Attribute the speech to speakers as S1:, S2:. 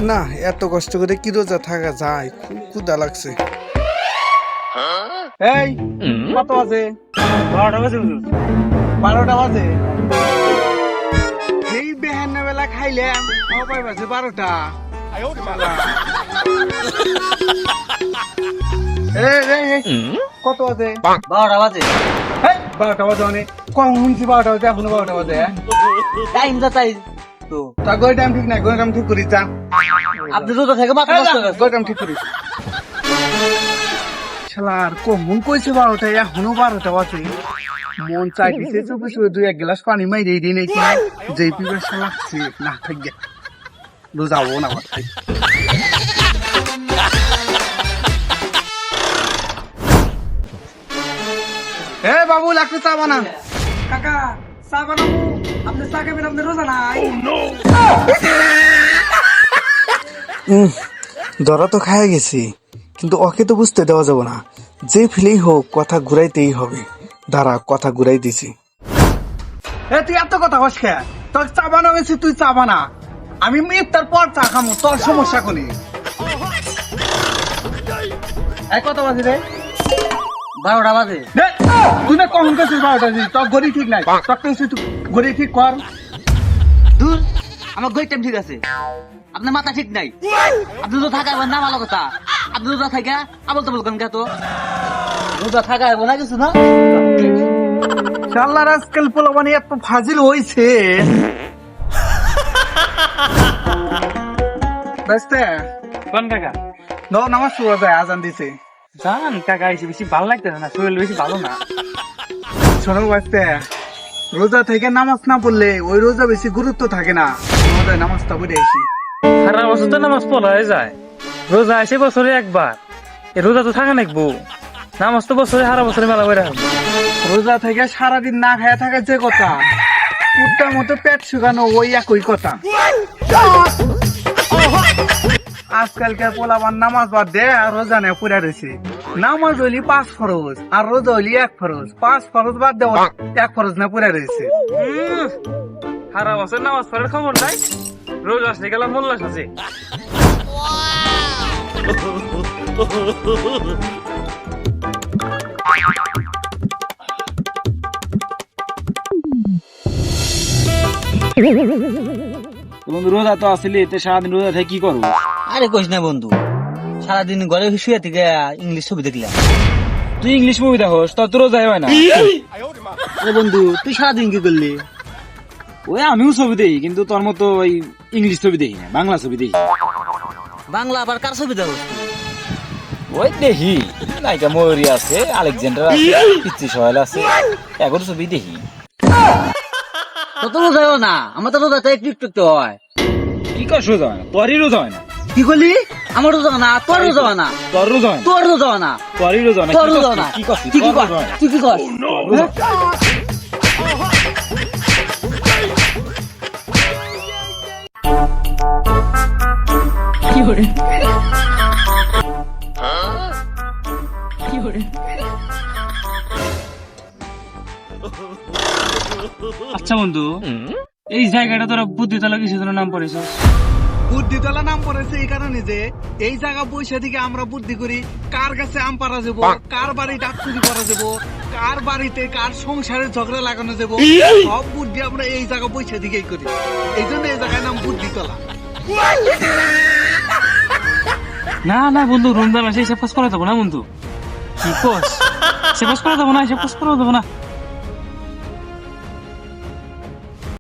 S1: না এত কষ্ট করে কি রোজা থাকা যায়, খুব ক্ষুধা লাগছে।
S2: এই কত বাজে?
S3: 12টা বাজে হুজুর।
S2: 12টা বাজে। এই বেহান্ন বেলা খাইলাম সবাই বাজে 12টা। কত বাজে?
S3: 12টা বাজে।
S2: 12টা বাজে মানে কম শুনছি 12টা বাজে, এখনো 12টা বাজে।
S3: টাইম যা তাই তো।
S2: তা গই টাইম ঠিক নাই, গই টাইম ঠিক করিস।
S3: আপনি রোজা থেকে মাথা নষ্ট করে।
S2: গই টাইম ঠিক করিস। শালার কমন কইছে 12টা, এখনো 12টা বাজে। মন চাইতেছে চুপে চুপে 2-1 গ্লাস পানি মাইরে দিই নাকি, যেই পিপাসা লাগছে না থাকি যাবো না মাথায়। এ বাবু লাগতে চা বানা।
S3: কাকা চা বানাবো, আপনি চা খাবেন, আপনি রোজা নাই।
S1: ধরা তো খায় গেছি, কিন্তু ওকে তো বুঝতে দেওয়া যাবে না। যে ফিলেই হোক কথা ঘুরাইতেই হবে। দাঁড়া, কথা ঘুরাই দিছি।
S2: এ তুই এত কথা হস খে, তোর চা বানাবেছি, তুই চা বানা, আমি ইফতার পর চা খামো, তোর সমস্যা কোনি। কত বাজে রে?
S3: 12টা বাজে।
S2: তুই না কখন কাছিস 12টা, তোর গড়ি ঠিক নাই, তোর কইছিস তুই গড়ি ঠিক কর।
S3: দূর, আমার গই টাইম ঠিক আছে, আপনার মাথা ঠিক নাই। আপনি তো থাকা না ভালো কথা, আপনি রোজা থাকা আবল তাবল কেন তো রোজা থাকা হবে না কিছু না।
S2: শালার আজকাল পোলাপানি এত ফাজিল হইছে। বেস্তে
S3: কোন কাকা?
S2: নামাজ পড়া যায়, আজান দিছে।
S3: জান কাকা এসে বেশি ভালো লাগতেছে না, শরীর বেশি ভালো না।
S2: শোনো বাস্তে, রোজা থেকে নামাজ না পড়লে ওই রোজা বেশি গুরুত্ব থাকে না। আমাদের নামাজটা পড়ে আসি।
S4: সারা বছর তো নামাজ পড়া হয়ে যায়, রোজা আসে বছরে একবার। এ রোজা তো থাকে নাকবো, নামাজ তো বছরে সারা বছরে মেলা করে রাখবো।
S2: রোজা থেকে সারাদিন না খায়া থাকা যে কথা, কুত্তার মতো পেট শুকানো ওই একই কথা। আজকালকার পোলাপান নামাজ বাদ দে আর রোজা নিয়ে পড়ে রয়েছে। নামাজ হইলি 5 ফরজ আর রোজা হইলি 1 ফরজ। 5 ফরজ বাদ দেওয়া 1 ফরজ না পড়ে রয়েছে।
S4: সারা বছর নামাজ পড়ার খবর নাই, রোজ আসলে গেলাম মোল্লা সাজে।
S3: বন্ধু রোজা তো আসলে এতে সারাদিন রোজা থেকে কি করবো? আরে কইস না বন্ধু, সারাদিন ঘরে শুয়ে থেকে ইংলিশ ছবি দেখলাম।
S4: তুই ইংলিশ মুভি দেখোস, তোর তো রোজা হয় না।
S3: আরে বন্ধু তুই সারাদিন কি করলি?
S4: ওই আমিও ছবি দেখি, কিন্তু তোর মতো ওই ইংলিশ ছবি দেখি না, বাংলা ছবি দেখি।
S3: বাংলা আবার কার ছবি দেখো?
S4: ওই দেখি নায়িকা ময়ূরী আছে, আলেকজান্ডার আছে, পিচ্চি সোহেল আছে, এখন ছবি দেখি।
S3: তত রোজা হয় না, আমার তো রোজা একটু একটু একটু হয়।
S4: কি কর রোজা হয় না? তোরই রোজা হয় না।
S3: কি করলি? আমার রোজা হয় না, তোর রোজা হয় না।
S4: তোর রোজা হয় না,
S3: তোর রোজা হয় না,
S4: তোরই রোজা হয় না।
S3: তোর রোজা হয় না।
S4: কি করছিস?
S3: তুই কি
S4: তোর
S3: কর?
S4: রোজা হয় না।
S3: তুই কি কর?
S4: আচ্ছা বন্ধু, এই জায়গাটা তোরা বুদ্ধিতলা কিসের জন্য নাম পড়েছ?
S2: বুদ্ধিতলা নাম পড়েছে এই কারণে যে এই জায়গা বৈশা থেকে আমরা বুদ্ধি করি কার কাছে আম পারা যাবো, কার বাড়ি ডাক চুরি করা যাবো, কার বাড়িতে কার সংসারে ঝগড়া লাগানো যাবো, সব বুদ্ধি আমরা এই জায়গা বৈশা থেকেই করি। এই জন্য এই জায়গার নাম বুদ্ধিতলা।
S4: না না বন্ধু, রমজান মাসে হিসাব পাস করা যাবো না বন্ধু। কি কোস? হিসাব পাস করা যাবো না, হিসাব পাস করা যাবো না।